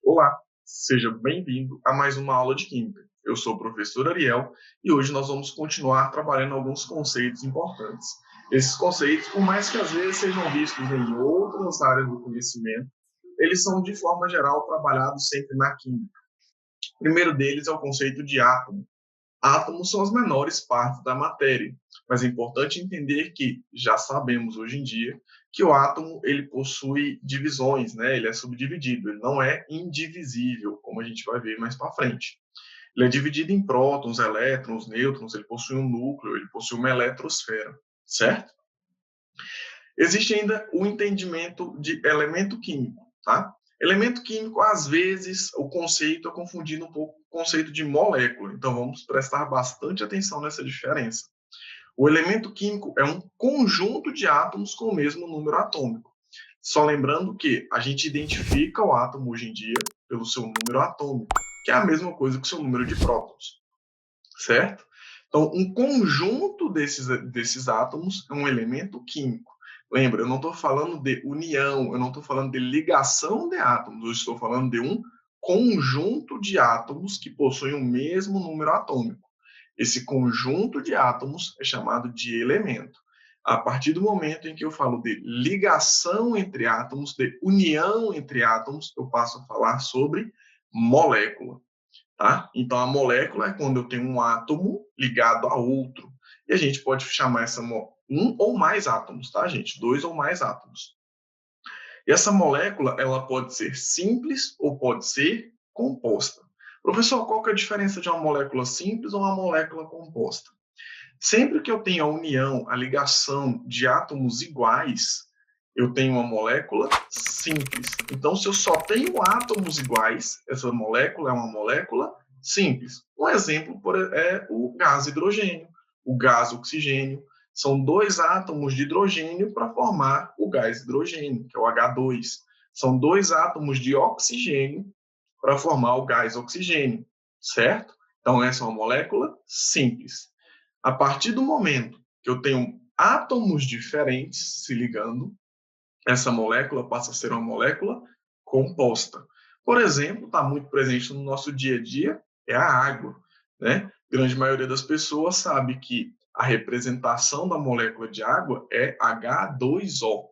Olá, seja bem-vindo a mais uma aula de Química. Eu sou o professor Ariel e hoje nós vamos continuar trabalhando alguns conceitos importantes. Esses conceitos, por mais que às vezes sejam vistos em outras áreas do conhecimento, eles são de forma geral trabalhados sempre na química. O primeiro deles é o conceito de átomo. Átomos são as menores partes da matéria, mas é importante entender que já sabemos hoje em dia que o átomo ele possui divisões, né? Ele é subdividido, ele não é indivisível, como a gente vai ver mais para frente. Ele é dividido em prótons, elétrons, nêutrons, ele possui um núcleo, ele possui uma eletrosfera, certo? Existe ainda o entendimento de elemento químico, tá? Elemento químico, às vezes, o conceito é confundido um pouco com o conceito de molécula. Então, vamos prestar bastante atenção nessa diferença. O elemento químico é um conjunto de átomos com o mesmo número atômico. Só lembrando que a gente identifica o átomo hoje em dia pelo seu número atômico, que é a mesma coisa que o seu número de prótons, certo? Então, um conjunto desses átomos é um elemento químico. Lembra, eu não estou falando de união, eu não estou falando de ligação de átomos, eu estou falando de um conjunto de átomos que possuem o mesmo número atômico. Esse conjunto de átomos é chamado de elemento. A partir do momento em que eu falo de ligação entre átomos, de união entre átomos, eu passo a falar sobre molécula. Tá? Então, a molécula é quando eu tenho um átomo ligado a outro. E a gente pode chamar essa um ou mais átomos, tá, gente? Dois ou mais átomos. E essa molécula, ela pode ser simples ou pode ser composta. Professor, qual que é a diferença de uma molécula simples ou uma molécula composta? Sempre que eu tenho a união, a ligação de átomos iguais, eu tenho uma molécula simples. Então, se eu só tenho átomos iguais, essa molécula é uma molécula simples. Um exemplo é o gás hidrogênio, o gás oxigênio. São dois átomos de hidrogênio para formar o gás hidrogênio, que é o H2. São dois átomos de oxigênio para formar o gás oxigênio, certo? Então, essa é uma molécula simples. A partir do momento que eu tenho átomos diferentes se ligando, essa molécula passa a ser uma molécula composta. Por exemplo, está muito presente no nosso dia a dia, é a água. Né? A grande maioria das pessoas sabe que a representação da molécula de água é H2O.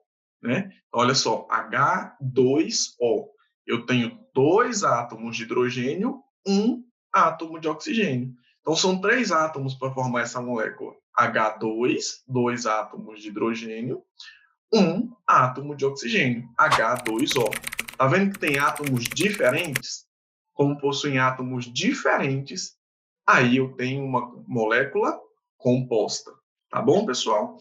Né? Então, olha só, H2O. Eu tenho dois átomos de hidrogênio, um átomo de oxigênio. Então, são três átomos para formar essa molécula. H2, dois átomos de hidrogênio, um átomo de oxigênio, H2O. Tá vendo que tem átomos diferentes? Como possuem átomos diferentes, aí eu tenho uma molécula composta. Tá bom, pessoal?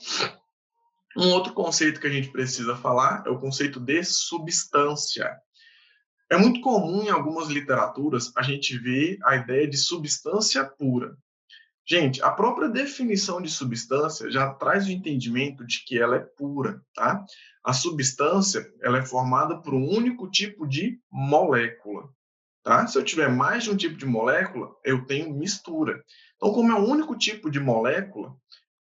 Um outro conceito que a gente precisa falar é o conceito de substância. É muito comum em algumas literaturas a gente ver a ideia de substância pura. Gente, a própria definição de substância já traz o entendimento de que ela é pura, tá? A substância, ela é formada por um único tipo de molécula, tá? Se eu tiver mais de um tipo de molécula, eu tenho mistura. Então, como é um único tipo de molécula,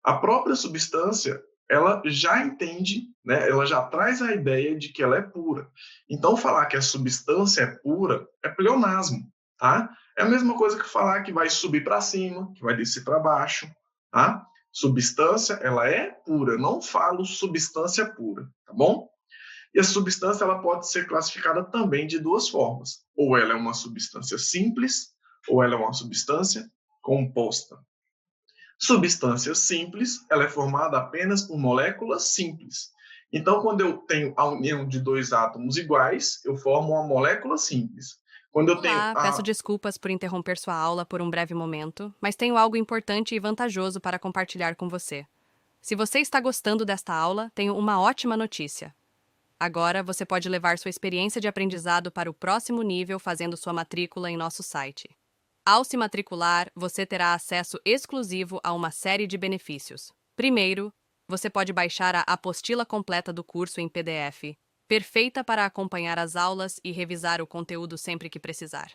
a própria substância, ela já entende, né? Ela já traz a ideia de que ela é pura. Então, falar que a substância é pura é pleonasmo, tá? É a mesma coisa que falar que vai subir para cima, que vai descer para baixo, tá? Substância, ela é pura. Não falo substância pura, tá bom? E a substância ela pode ser classificada também de duas formas. Ou ela é uma substância simples, ou ela é uma substância composta. Substância simples, ela é formada apenas por moléculas simples. Então, quando eu tenho a união de dois átomos iguais, eu formo uma molécula simples. Quando eu tenho Olá, peço a... desculpas por interromper sua aula por um breve momento, mas tenho algo importante e vantajoso para compartilhar com você. Se você está gostando desta aula, tenho uma ótima notícia. Agora você pode levar sua experiência de aprendizado para o próximo nível fazendo sua matrícula em nosso site. Ao se matricular, você terá acesso exclusivo a uma série de benefícios. Primeiro, você pode baixar a apostila completa do curso em PDF, perfeita para acompanhar as aulas e revisar o conteúdo sempre que precisar.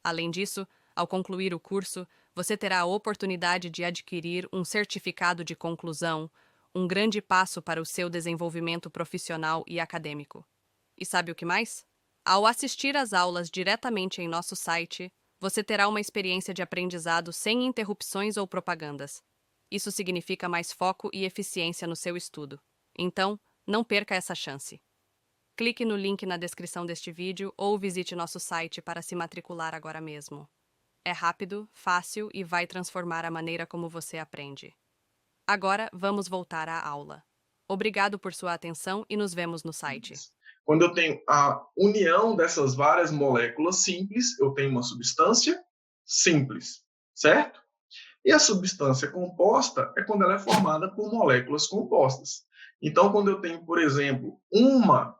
Além disso, ao concluir o curso, você terá a oportunidade de adquirir um certificado de conclusão, um grande passo para o seu desenvolvimento profissional e acadêmico. E sabe o que mais? Ao assistir às aulas diretamente em nosso site, você terá uma experiência de aprendizado sem interrupções ou propagandas. Isso significa mais foco e eficiência no seu estudo. Então, não perca essa chance. Clique no link na descrição deste vídeo ou visite nosso site para se matricular agora mesmo. É rápido, fácil e vai transformar a maneira como você aprende. Agora, vamos voltar à aula. Obrigado por sua atenção e nos vemos no site. Quando eu tenho a união dessas várias moléculas simples, eu tenho uma substância simples, certo? E a substância composta é quando ela é formada por moléculas compostas. Então, quando eu tenho, por exemplo, uma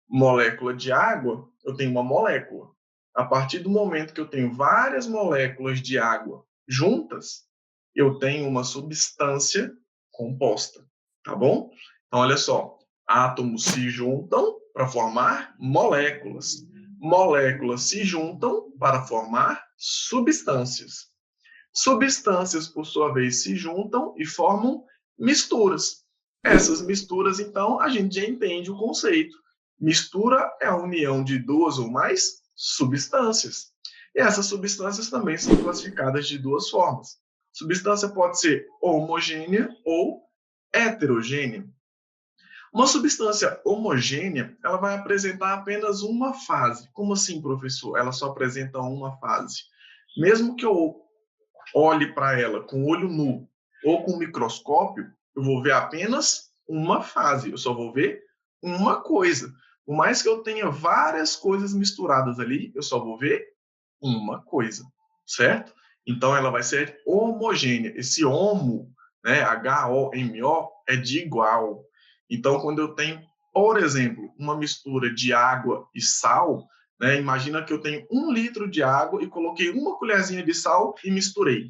molécula de água, eu tenho uma molécula. A partir do momento que eu tenho várias moléculas de água juntas, eu tenho uma substância composta, tá bom? Então, olha só, átomos se juntam para formar moléculas. Moléculas se juntam para formar substâncias. Substâncias, por sua vez, se juntam e formam misturas. Essas misturas, então, a gente já entende o conceito. Mistura é a união de duas ou mais substâncias. E essas substâncias também são classificadas de duas formas. Substância pode ser homogênea ou heterogênea. Uma substância homogênea, ela vai apresentar apenas uma fase. Como assim, professor? Ela só apresenta uma fase. Mesmo que eu olhe para ela com olho nu ou com microscópio, eu vou ver apenas uma fase. Eu só vou ver uma coisa. Por mais que eu tenha várias coisas misturadas ali, eu só vou ver uma coisa, certo? Então, ela vai ser homogênea. Esse homo, né, H-O-M-O, é de igual. Então, quando eu tenho, por exemplo, uma mistura de água e sal, né, imagina que eu tenho 1 litro de água e coloquei uma colherzinha de sal e misturei.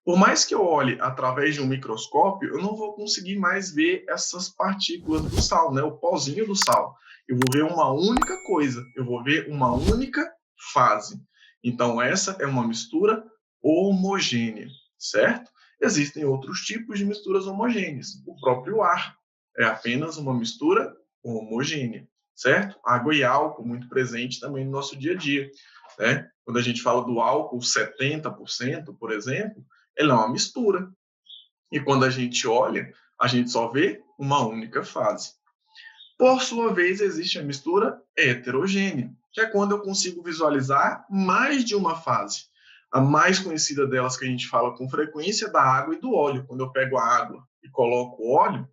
Por mais que eu olhe através de um microscópio, eu não vou conseguir mais ver essas partículas do sal, né, o pozinho do sal. Eu vou ver uma única coisa, eu vou ver uma única fase. Então, essa é uma mistura homogênea, certo? Existem outros tipos de misturas homogêneas. O próprio ar é apenas uma mistura homogênea, certo? Água e álcool, muito presente também no nosso dia a dia, né? Quando a gente fala do álcool 70%, por exemplo, ele é uma mistura. E quando a gente olha, a gente só vê uma única fase. Por sua vez, existe a mistura heterogênea, que é quando eu consigo visualizar mais de uma fase. A mais conhecida delas que a gente fala com frequência é da água e do óleo. Quando eu pego a água e coloco o óleo,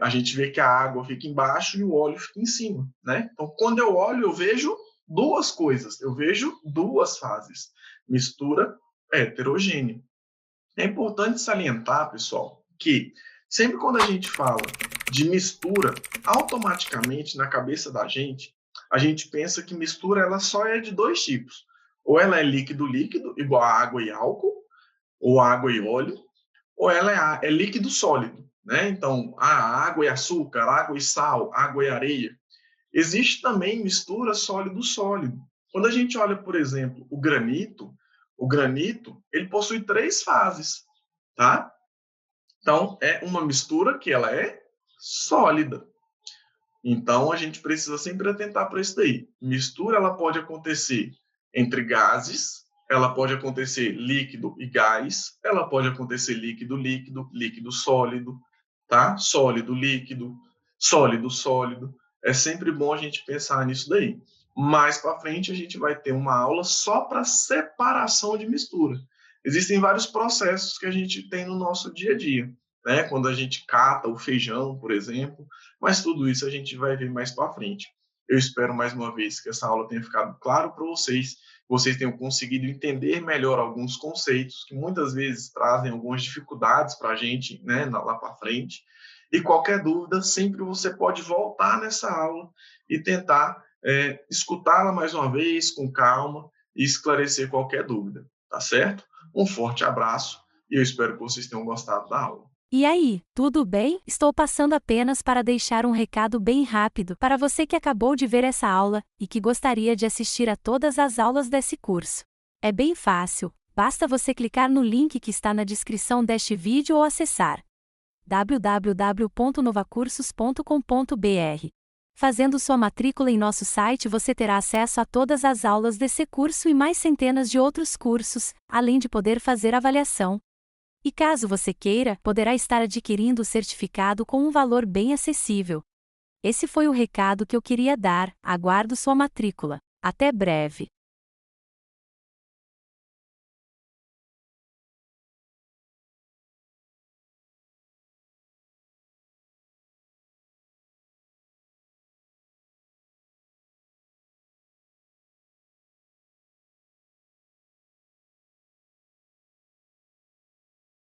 a gente vê que a água fica embaixo e o óleo fica em cima, né? Então, quando eu olho, eu vejo duas coisas, eu vejo duas fases. Mistura heterogênea. É importante salientar, pessoal, que sempre quando a gente fala de mistura, automaticamente na cabeça da gente, a gente pensa que mistura ela só é de dois tipos. Ou ela é líquido-líquido, igual a água e álcool, ou água e óleo, ou ela é líquido sólido, né? Então, água e açúcar, água e sal, água e areia. Existe também mistura sólido-sólido. Quando a gente olha, por exemplo, o granito, ele possui 3 fases, tá? Então, é uma mistura que ela é sólida. Então, a gente precisa sempre atentar para isso daí. Mistura, ela pode acontecer entre gases, ela pode acontecer líquido e gás, ela pode acontecer líquido-líquido, líquido-sólido, tá? Sólido-líquido, sólido-sólido. É sempre bom a gente pensar nisso daí. Mais para frente, a gente vai ter uma aula só para separação de mistura. Existem vários processos que a gente tem no nosso dia a dia, né? Quando a gente cata o feijão, por exemplo, mas tudo isso a gente vai ver mais para frente. Eu espero mais uma vez que essa aula tenha ficado claro para vocês, vocês tenham conseguido entender melhor alguns conceitos que muitas vezes trazem algumas dificuldades para a gente, né, lá para frente. E qualquer dúvida, sempre você pode voltar nessa aula e tentar escutá-la mais uma vez com calma e esclarecer qualquer dúvida, tá certo? Um forte abraço e eu espero que vocês tenham gostado da aula. E aí, tudo bem? Estou passando apenas para deixar um recado bem rápido para você que acabou de ver essa aula e que gostaria de assistir a todas as aulas desse curso. É bem fácil, basta você clicar no link que está na descrição deste vídeo ou acessar www.novacursos.com.br. Fazendo sua matrícula em nosso site, você terá acesso a todas as aulas desse curso e mais centenas de outros cursos, além de poder fazer avaliação. E caso você queira, poderá estar adquirindo o certificado com um valor bem acessível. Esse foi o recado que eu queria dar. Aguardo sua matrícula. Até breve!